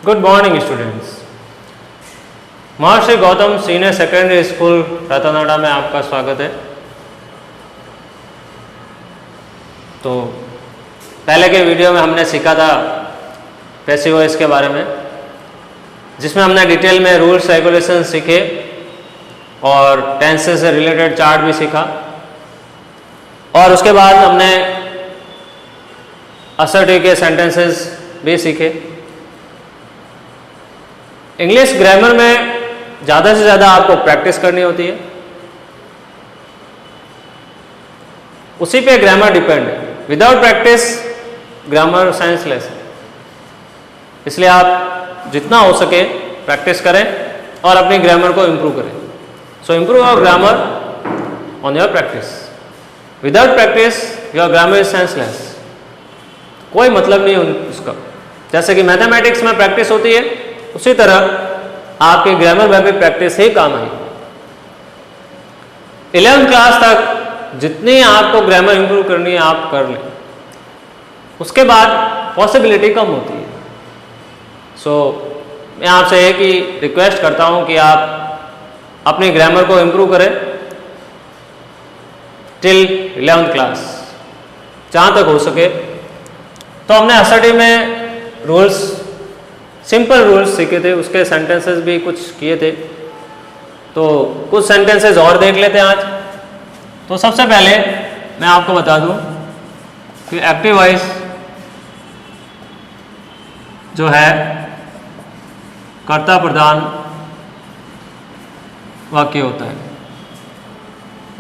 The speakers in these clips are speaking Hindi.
Good morning students. महर्षि गौतम सीनियर सेकेंडरी स्कूल रतनाडा में आपका स्वागत है। तो पहले के वीडियो में हमने सीखा था पैसिव वॉइस के बारे में, जिसमें हमने डिटेल में रूल्स रेगुलेशन सीखे और टेंसेस से रिलेटेड चार्ट भी सीखा। और उसके बाद हमने असर्टिव के सेंटेंसेस भी सीखे। इंग्लिश ग्रामर में ज़्यादा से ज़्यादा आपको प्रैक्टिस करनी होती है, उसी पे ग्रामर डिपेंड है। विदाउट प्रैक्टिस ग्रामर सेंसलेस है। इसलिए आप जितना हो सके प्रैक्टिस करें और अपनी ग्रामर को इम्प्रूव करें। So improve your grammar on your practice. Without practice your grammar is senseless. कोई मतलब नहीं उसका। जैसे कि मैथमेटिक्स में प्रैक्टिस होती है, उसी तरह आपके ग्रामर में भी प्रैक्टिस ही काम है। 11th क्लास तक जितनी आपको ग्रामर इंप्रूव करनी है आप कर लें, उसके बाद पॉसिबिलिटी कम होती है। सो मैं आपसे एक ही रिक्वेस्ट करता हूं कि आप अपनी ग्रामर को इंप्रूव करें टिल 11th क्लास, जहाँ तक हो सके। तो हमने असर्टिव में रूल्स, सिंपल रूल्स सीखे थे, उसके सेंटेंसेस भी कुछ किए थे। तो कुछ सेंटेंसेस और देख लेते हैं आज। तो सबसे पहले मैं आपको बता दूं कि एक्टिव वॉइस जो है कर्ता प्रधान वाक्य होता है।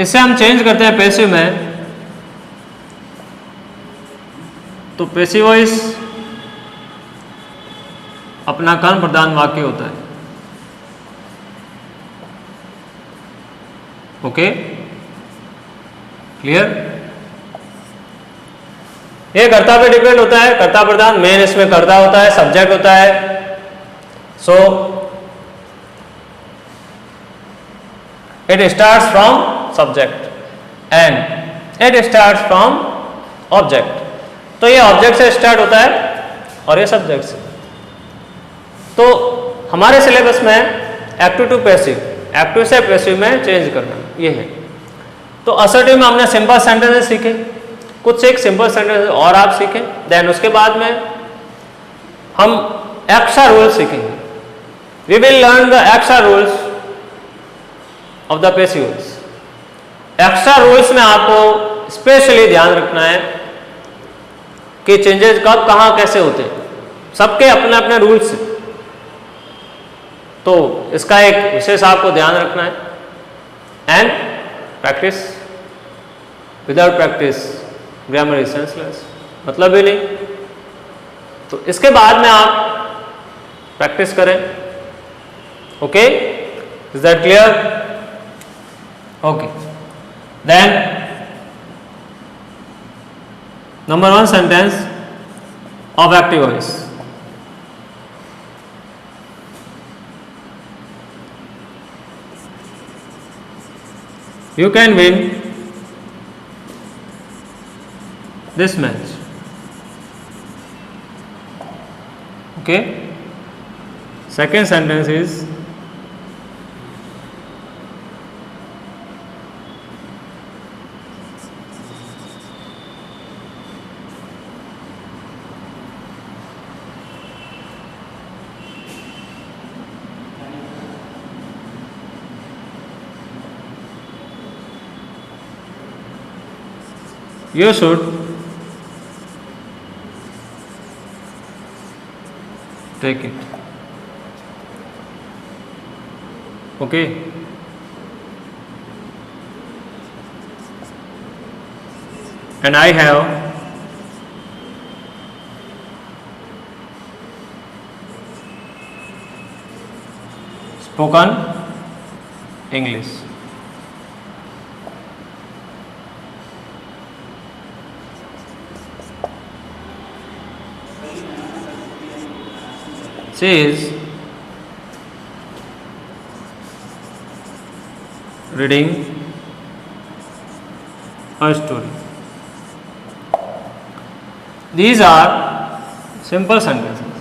इससे हम चेंज करते हैं पैसिव में। तो पैसिव वॉइस अपना कर्म प्रधान वाक्य होता है। Okay, clear? ये कर्ता पे डिपेंड होता है। कर्ता प्रधान मेन इसमें कर्ता होता है, सब्जेक्ट होता है। So it starts from subject and it starts from object. तो ये ऑब्जेक्ट से स्टार्ट होता है और ये सब्जेक्ट से। तो हमारे सिलेबस में एक्टिव टू पैसिव, एक्टिव से पैसिव में चेंज करना ये है। तो असर्टिव में हमने सिंपल सेंटेंसेस सीखे, कुछ एक सिंपल सेंटेंसेस और आप सीखें। देन उसके बाद में हम एक्स्ट्रा रूल्स सीखेंगे। We will learn the extra rules of the passive voice. Extra rules में आपको स्पेशली ध्यान रखना है कि चेंजेस कब कहाँ कैसे होते हैं। सबके अपने अपने रूल्स, तो इसका एक विशेष आपको ध्यान रखना है। And practice, without practice grammar is senseless, मतलब ही नहीं। तो इसके बाद में आप प्रैक्टिस करें। Okay, is that clear? Okay, then number 1 sentence of active voice. You can win this match. Okay. Second sentence is you should take it. Okay. And I have spoken English. She is reading a story. These are simple sentences.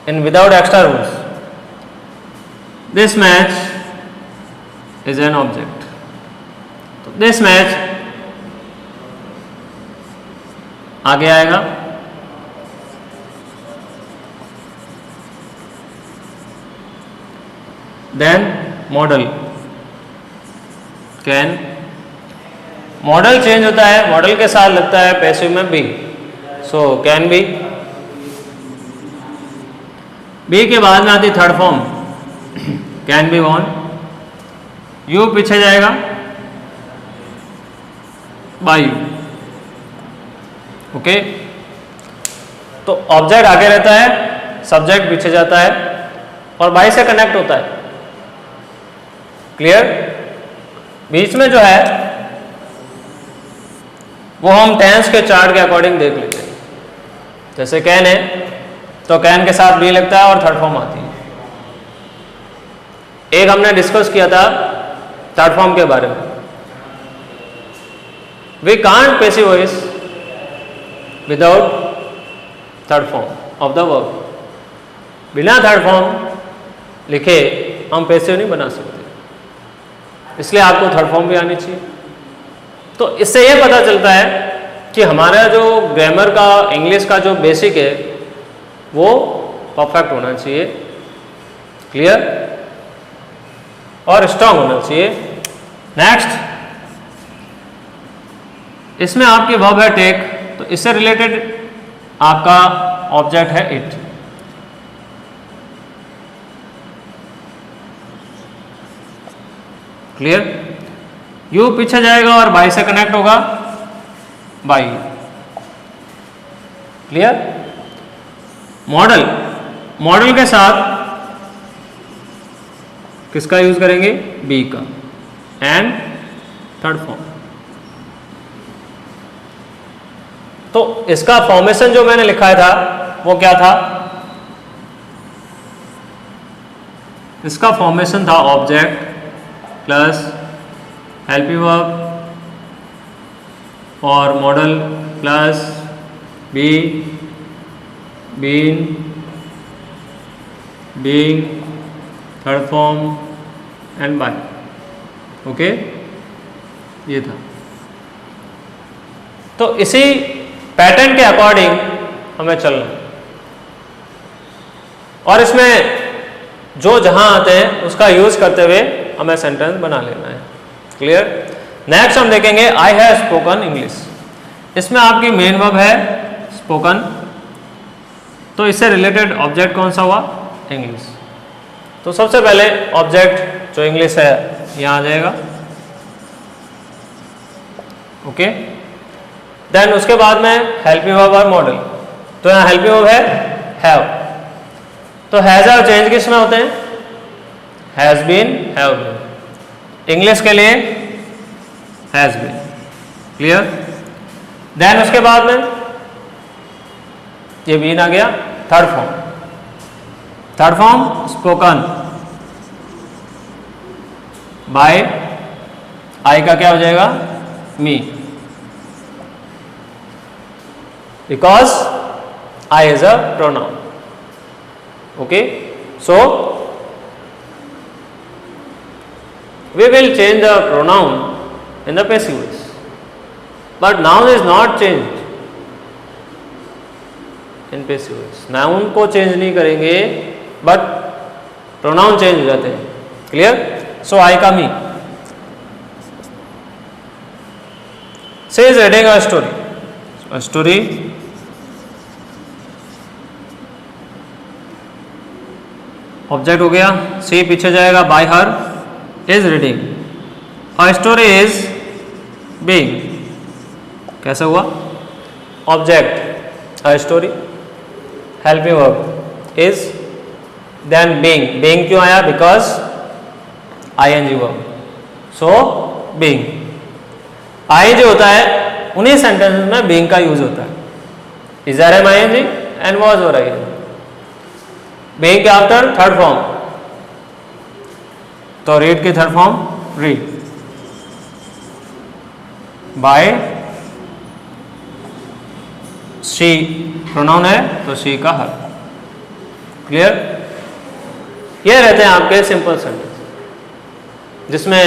In without extra rules, this match is an object. तो दिस मैच आगे आएगा, then modal can, modal change होता है, मॉडल के साथ लगता है पैसिव में be, so can be. Be के बाद में आती third form can be won, you पीछे जाएगा बाय यू। ओके, तो ऑब्जेक्ट आगे रहता है, सब्जेक्ट पीछे जाता है और बाय से कनेक्ट होता है। क्लियर? बीच में जो है वो हम टेंस के चार्ट के अकॉर्डिंग देख लेते हैं। जैसे कैन है तो कैन के साथ बी लगता है और थर्ड फॉर्म आती है। एक हमने डिस्कस किया था थर्ड फॉर्म के बारे में, we can't passive voice without third form of the verb. बिना थर्ड फॉर्म लिखे हम पैसिव नहीं बना सकते, इसलिए आपको थर्ड फॉर्म भी आनी चाहिए। तो इससे यह पता चलता है कि हमारा जो ग्रामर का, इंग्लिश का जो बेसिक है वो परफेक्ट होना चाहिए, क्लियर और स्ट्रांग होना चाहिए। नेक्स्ट, इसमें आपकी वर्ब है टेक, तो इससे रिलेटेड आपका ऑब्जेक्ट है इट। क्लियर? यू पीछे जाएगा और बाय से कनेक्ट होगा बाय। क्लियर? मॉडल, मॉडल के साथ किसका यूज करेंगे? बी का। एंड थर्ड फॉर्म, तो इसका फॉर्मेशन जो मैंने लिखा था वो क्या था? इसका फॉर्मेशन था ऑब्जेक्ट प्लस हेल्पिंग वर्ब और modal plus be, been, being, third form and by. Okay, ये था। तो इसी पैटर्न के अकॉर्डिंग हमें चलना है और इसमें जो जहां आते हैं उसका यूज करते हुए हमें सेंटेंस बना लेना है। क्लियर? नेक्स्ट हम देखेंगे आई हैव स्पोकन इंग्लिश। इसमें आपकी मेन वर्ब है स्पोकन, तो इससे रिलेटेड ऑब्जेक्ट कौन सा हुआ? इंग्लिश। तो सबसे पहले ऑब्जेक्ट जो इंग्लिश है यहां आ जाएगा। ओके, देन उसके बाद में हेल्पिंग वर्ब और मॉडल, तो यहां हेल्पिंग वर्ब है हैव, तो हैज और चेंज किस में होते हैं? Has been, have been. English के लिए हैज बीन। क्लियर? देन उसके बाद में ये बीन आ गया, third form, third form spoken by, I का क्या हो जाएगा? Me, because I is a pronoun. Okay, so we will change the pronoun in the passive voice, but noun is not changed in passive voice। noun को चेंज नहीं करेंगे बट प्रोनाउन चेंज हो जाते हैं। क्लियर? सो आई का me, she is reading a story, a story, object हो गया, सी पीछे जाएगा by her, is reading, a story is being, कैसे हुआ? Object a story, helping verb is, then being, being क्यों आया? Because ING verb, so being. I जो होता है उन्हीं सेंटेंस में बीइंग का यूज होता है, is are am ING and was और आईएनजी। बीइंग के आफ्टर थर्ड फॉर्म, तो रीड की third form read, by she pronoun है तो शी का हर। क्लियर? ये रहते हैं आपके सिंपल सेंटेंस, जिसमें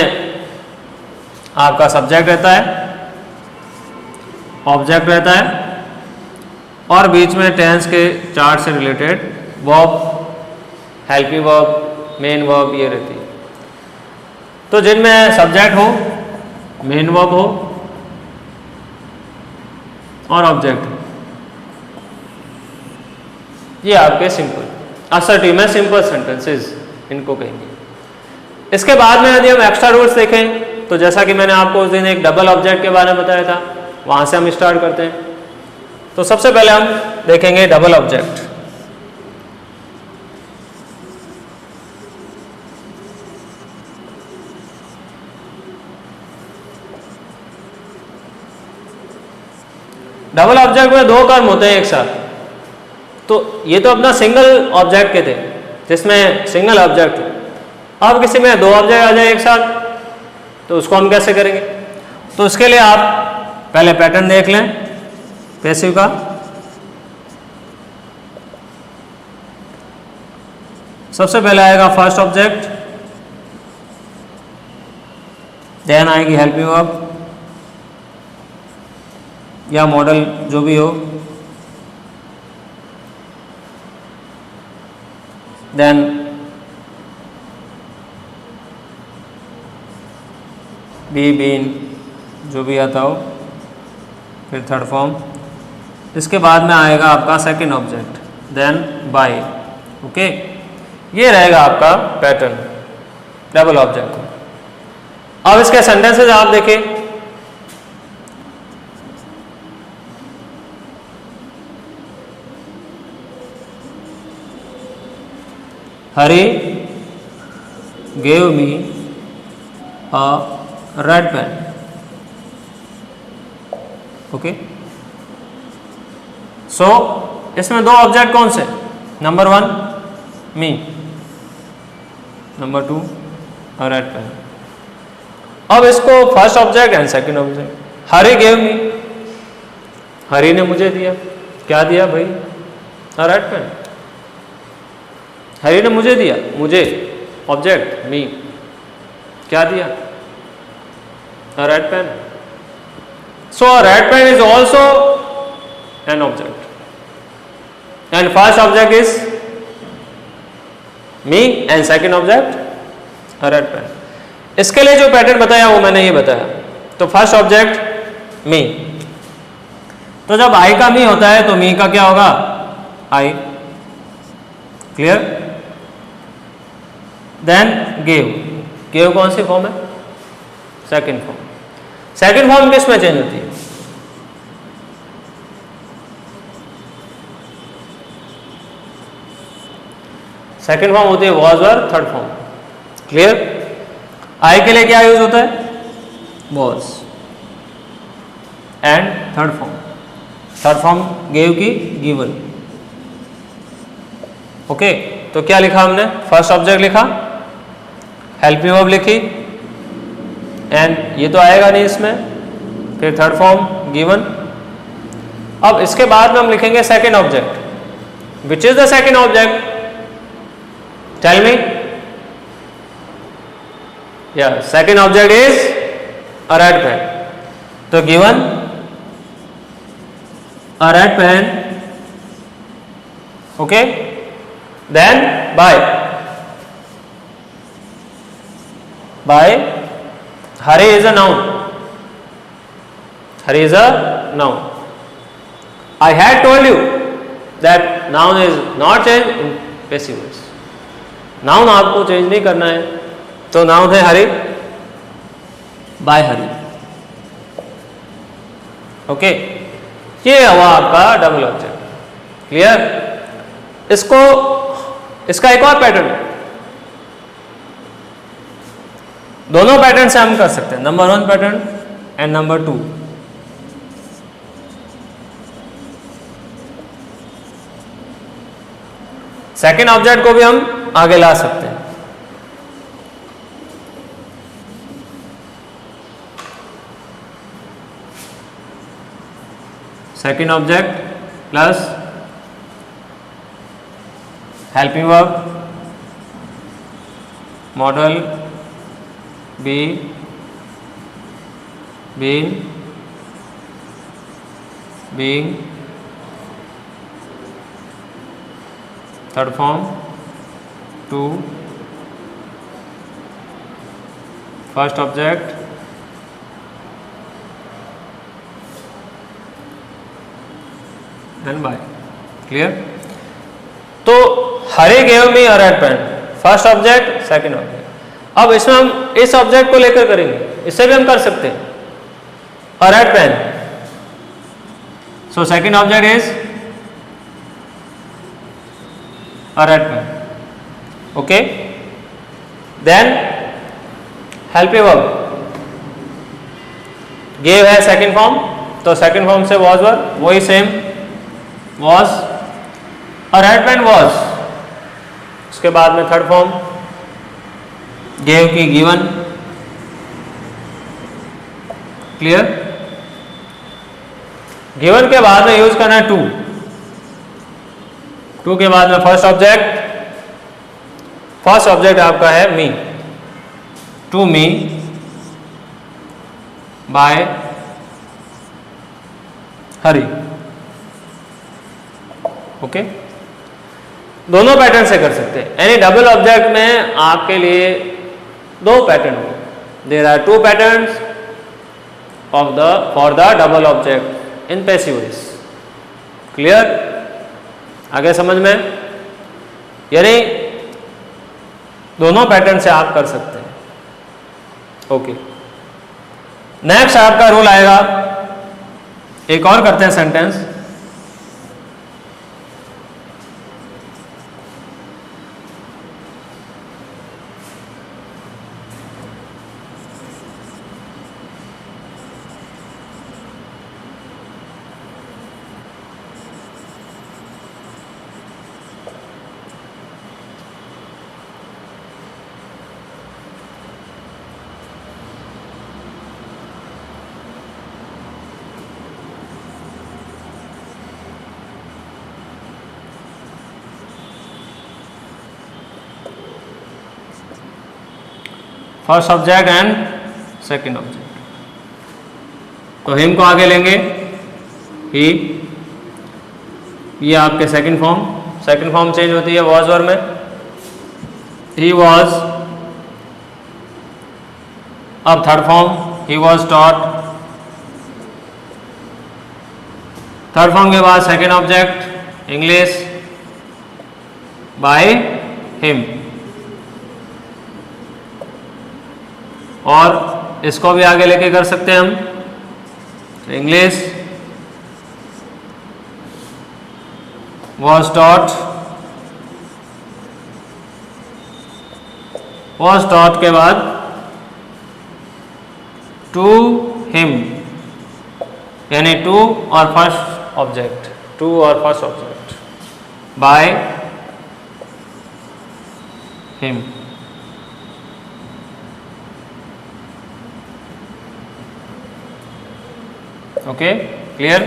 आपका सब्जेक्ट रहता है, ऑब्जेक्ट रहता है, और बीच में टेंस के चार्ट से related verb, helping verb, main verb ये रहती है। तो जिनमें सब्जेक्ट हो, मेन वर्ब हो और ऑब्जेक्ट हो, ये आपके सिंपल असर्टिव में सिंपल सेंटेंसेस इनको कहेंगे। इसके बाद में यदि हम एक्स्ट्रा रूल्स देखें तो जैसा कि मैंने आपको उस दिन एक डबल ऑब्जेक्ट के बारे में बताया था, वहां से हम स्टार्ट करते हैं। तो सबसे पहले हम देखेंगे डबल ऑब्जेक्ट। डबल ऑब्जेक्ट में दो कर्म होते हैं एक साथ। तो ये तो अपना सिंगल ऑब्जेक्ट के थे, जिसमें सिंगल ऑब्जेक्ट थे। अब किसी में दो ऑब्जेक्ट आ जाए एक साथ, तो उसको हम कैसे करेंगे? तो उसके लिए आप पहले पैटर्न देख लें पैसिव का। सबसे पहले आएगा फर्स्ट ऑब्जेक्ट, देन आएगी हेल्पिंग वर्ब या मॉडल जो भी हो, देन बी, बीन जो भी आता हो, फिर थर्ड फॉर्म। इसके बाद में आएगा आपका second object, then by. Okay, ये रहेगा आपका पैटर्न डबल ऑब्जेक्ट। अब इसके सेंटेंसेस आप देखें। Hari gave me a red pen. Okay, so इसमें दो ऑब्जेक्ट कौन से? Number 1 me, number 2 a red pen। अब इसको first object and second object. Hari gave me, Hari ने मुझे दिया, क्या दिया भाई? a red pen। हरी ने मुझे दिया, मुझे ऑब्जेक्ट मी, क्या दिया? a red pen। So a red pen is also an object, and first object is me and second object a red pen। इसके लिए जो पैटर्न बताया वो मैंने ये बताया। तो फर्स्ट ऑब्जेक्ट मी, तो जब आई का मी होता है तो मी का क्या होगा? आई। क्लियर? देन गेव, गेव कौन सी फॉर्म है? Second form. सेकंड फॉर्म किस में चेंज होती है? सेकंड फॉर्म होती है वॉज और थर्ड फॉर्म। क्लियर? आई के लिए क्या यूज होता है? Was. And third form, third form gave की गिवन। ओके, तो क्या लिखा हमने? फर्स्ट ऑब्जेक्ट लिखा, हेल्पिंग वर्ब लिखी, एंड ये तो आएगा नहीं इसमें, फिर थर्ड फॉर्म गिवन। अब इसके बाद में हम लिखेंगे second object. Which is the second object? Tell me. या second object is a red pen. तो given a red pen, okay, then by. By, Hari is a noun, Hari is a noun. I had told you that noun is not changed in passive voice। Noun आपको चेंज नहीं करना है, तो नाउन है हरी, बाय हरी। ओके, ये हुआ आपका डबल ऑब्जेक्ट। क्लियर? इसको, इसका एक और पैटर्न है, दोनों पैटर्न से हम कर सकते हैं, number 1 pattern and number 2। Second object को भी हम आगे ला सकते हैं। Second object plus helping verb modal be been being third form to first object and by. Clear? तो Hari gave me a red pen, first object second object. अब इसमें हम इस ऑब्जेक्ट को लेकर करेंगे, इससे भी हम कर सकते हैं a red pen. So second object is a red pen. Okay, then helping verb gave है सेकंड फॉर्म, तो सेकंड फॉर्म से वॉज वर वही same was a red pen was. उसके बाद में थर्ड फॉर्म गेव की गिवन। क्लियर? गिवन के बाद में यूज करना है टू, टू के बाद में फर्स्ट ऑब्जेक्ट, फर्स्ट ऑब्जेक्ट आपका है me, to me by Hari. Okay, दोनों पैटर्न से कर सकते हैं। यानी डबल ऑब्जेक्ट में आपके लिए दो पैटर्न हो, there are two patterns of the for the double object in passive voice. Clear? आगे समझ में? यानी दोनों पैटर्न से आप कर सकते हैं। ओके, नेक्स्ट आपका रूल आएगा, एक और करते हैं sentence. First object and second object, तो हिम को आगे लेंगे, ही, ये आपके second form, second form change होती है वॉज वर में, ही वॉज। अब third form he was taught, third form के बाद second object English by him, और इसको भी आगे लेके कर सकते हैं हम। English was taught, was taught के बाद टू हिम, यानी टू और फर्स्ट ऑब्जेक्ट, टू और first object by him. Okay, clear?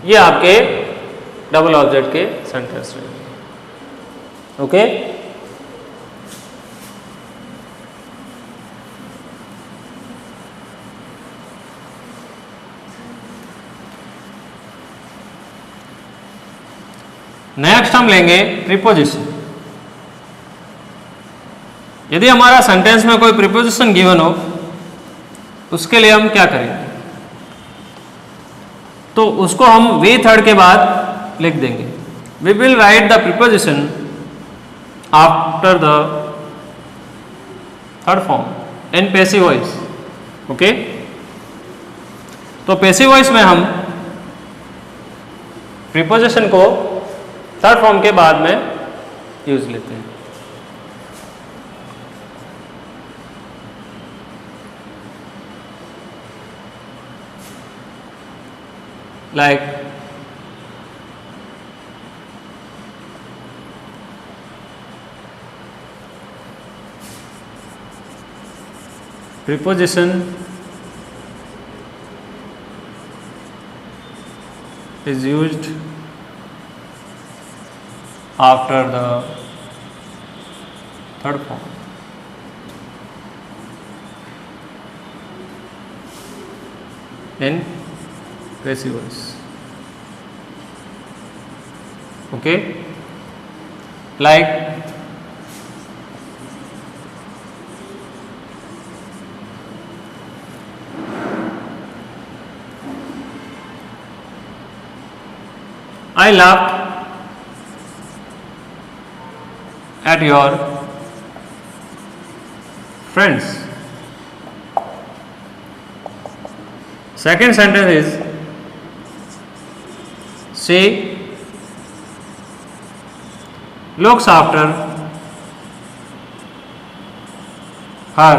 ये आपके डबल ऑब्जेक्ट के सेंटेंस रहेंगे। ओके, नेक्स्ट हम लेंगे प्रीपोजिशन। यदि हमारा सेंटेंस में कोई प्रीपोजिशन गिवन हो, उसके लिए हम क्या करेंगे? तो उसको हम वी थर्ड के बाद लिख देंगे। We will write the preposition after the third form in passive voice. Okay, तो पैसिव वॉइस में हम प्रीपोजिशन को थर्ड फॉर्म के बाद में यूज लेते हैं। Like preposition is used after the third form. In passive voice. Okay, like I laughed at your friends. Second sentence is she looks after her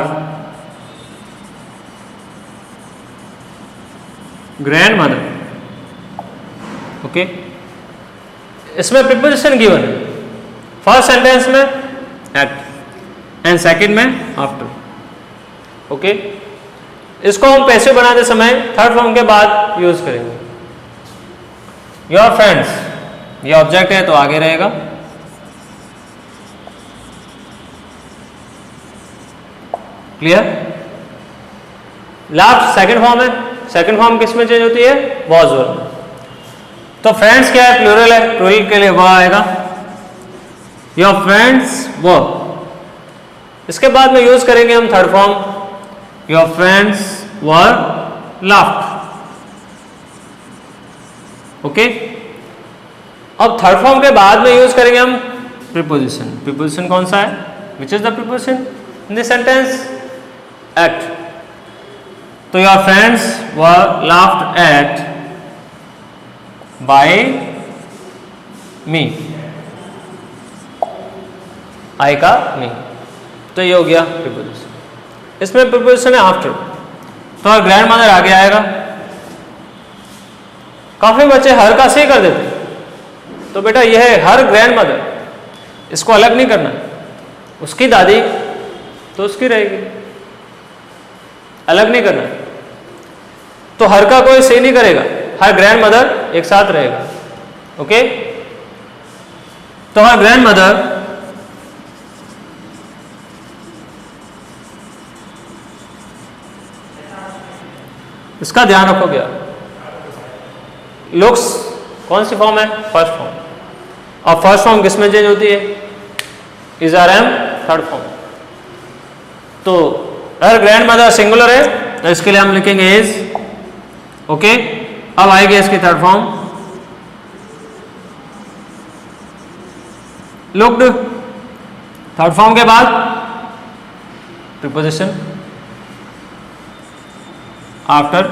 grandmother. Okay, इसमें प्रीपोजिशन गिवन है, फर्स्ट सेंटेंस में एट एंड सेकंड में आफ्टर। ओके, इसको हम पैसिव बनाते समय थर्ड फॉर्म के बाद यूज करेंगे। योर फ्रेंड्स, ये ऑब्जेक्ट है तो आगे रहेगा। क्लियर? लास्ट सेकंड फॉर्म है, सेकंड फॉर्म किस में चेंज होती है? वॉज वर्ब में। तो फ्रेंड्स क्या है? प्लूरल है, प्लूरल के लिए वह आएगा। योर फ्रेंड्स वह। इसके बाद में यूज करेंगे हम third form, your friends were laughed. Okay, अब थर्ड फॉर्म के बाद में यूज करेंगे हम प्रीपोजिशन। प्रीपोजिशन कौन सा है? Which is the preposition in this sentence? At. तो your friends were laughed at by me, I का मी। तो ये हो गया प्रीपोजिशन। इसमें प्रीपोजिशन है आफ्टर, तो ग्रैंड मदर आगे आएगा। काफी बच्चे हर का सही कर देते, तो बेटा यह है हर ग्रैंड मदर, इसको अलग नहीं करना। उसकी दादी तो उसकी रहेगी, अलग नहीं करना। तो हर का कोई सही नहीं करेगा, हर ग्रैंड मदर एक साथ रहेगा। ओके, तो हर ग्रैंड मदर इसका ध्यान रखोगे। लुक्स कौन सी फॉर्म है? First form. और फर्स्ट फॉर्म किस में चेंज होती है? Is are am third form. तो हर ग्रैंड मदर सिंगुलर है, तो इसके लिए हम लिखेंगे इज। ओके, अब आएगी इसकी third form looked. Third form के बाद प्रीपोजिशन आफ्टर।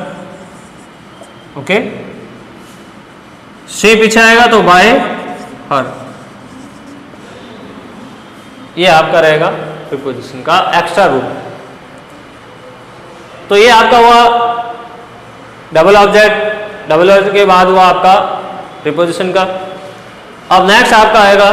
ओके, से पीछे आएगा तो बाय हर। ये आपका रहेगा प्रीपोजिशन का एक्स्ट्रा रूल। तो ये आपका हुआ डबल ऑब्जेक्ट, डबल ऑब्जेक्ट के बाद हुआ आपका प्रीपोजिशन का। अब नेक्स्ट आपका आएगा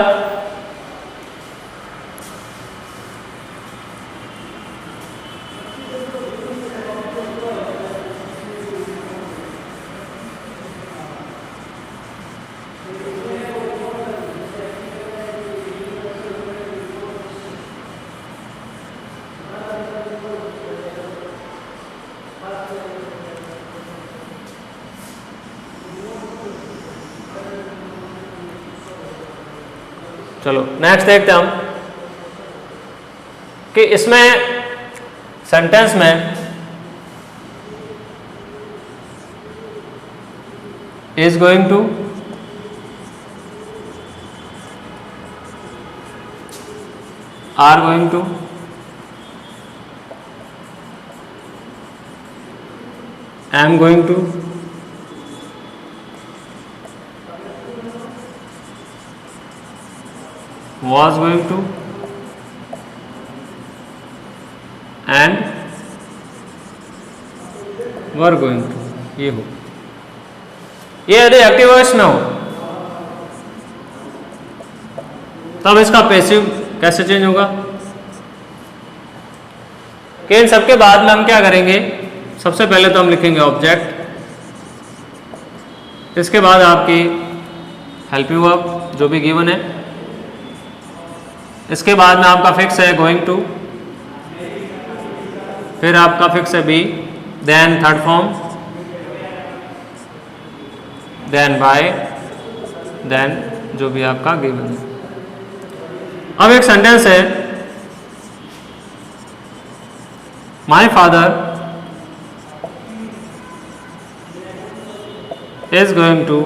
चलो नेक्स्ट देखते हैं हम कि इसमें सेंटेंस में is going to, are going to, am going to, was going to and were going to, ये हो। ये यदि एक्टिव वॉइस में हो तब इसका पैसिव कैसे चेंज होगा? कि इन सबके बाद में हम क्या करेंगे? सबसे पहले तो हम लिखेंगे ऑब्जेक्ट, इसके बाद आपकी हेल्पिंग वर्ब जो भी गिवन है इसके बाद में आपका फिक्स है गोइंग टू, फिर आपका फिक्स है be, then third form, then by, then जो भी आपका गिवन है। अब एक सेंटेंस है, my father is going to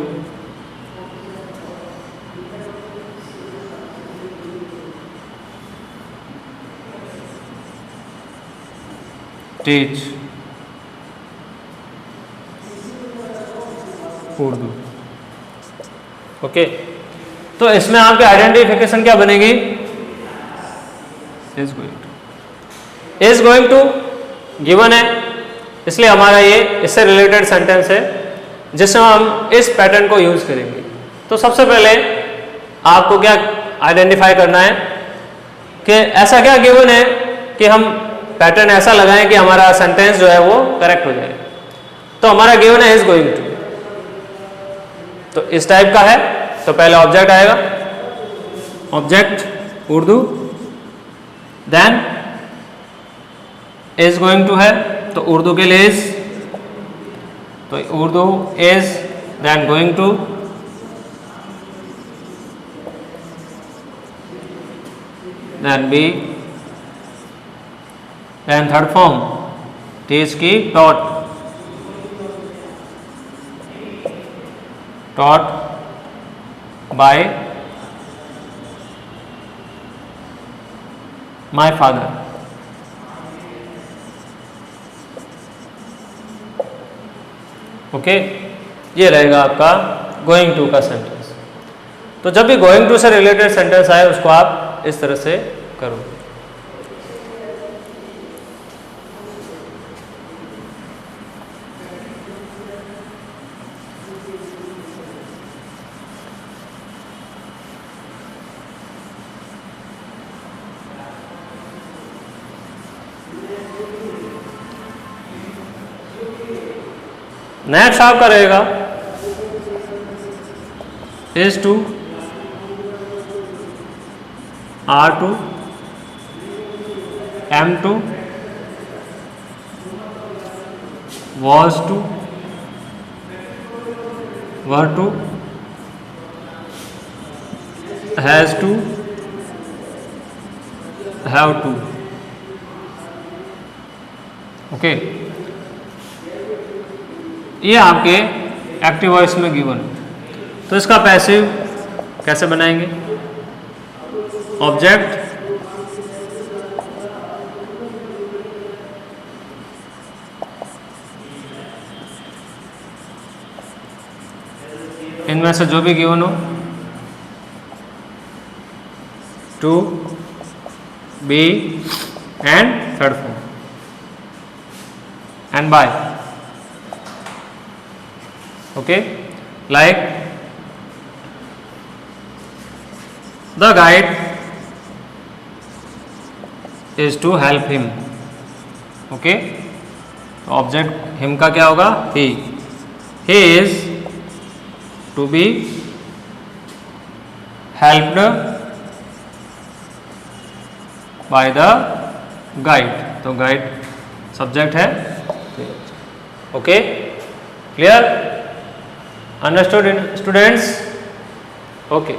teach Urdu. Okay, तो इसमें आपकी आइडेंटिफिकेशन क्या बनेगी? इज गोइंग टू गिवन है, इसलिए हमारा ये इससे रिलेटेड सेंटेंस है जिसमें हम इस पैटर्न को यूज करेंगे। तो सबसे पहले आपको क्या आइडेंटिफाई करना है कि ऐसा क्या गिवन है कि हम पैटर्न ऐसा लगाएं कि हमारा सेंटेंस जो है वो करेक्ट हो जाए। तो हमारा गिवन है इज गोइंग टू, तो इस टाइप का है। तो पहले ऑब्जेक्ट आएगा, object Urdu, then is going to है तो उर्दू के लिए इज, तो Urdu is, then going to, then be, then third form teach की taught, taught by my father. Okay, ये रहेगा आपका गोइंग टू का सेंटेंस। तो जब भी गोइंग टू से रिलेटेड सेंटेंस आए उसको आप इस तरह से करो। नेक्स्ट आपका रहेगा is to, are to, am to, was to, were to, has to, have to. Okay, ये आपके एक्टिव वॉइस में गिवन। तो इसका पैसिव कैसे बनाएंगे? ऑब्जेक्ट, इनमें से जो भी गिवन हो, to, be and third form, and by. Okay, like the guide is to help him. Okay, तो ऑब्जेक्ट हिम का क्या होगा? he. He is to be helped by the guide. तो गाइड सब्जेक्ट है। Okay, clear? Understood, students? Okay.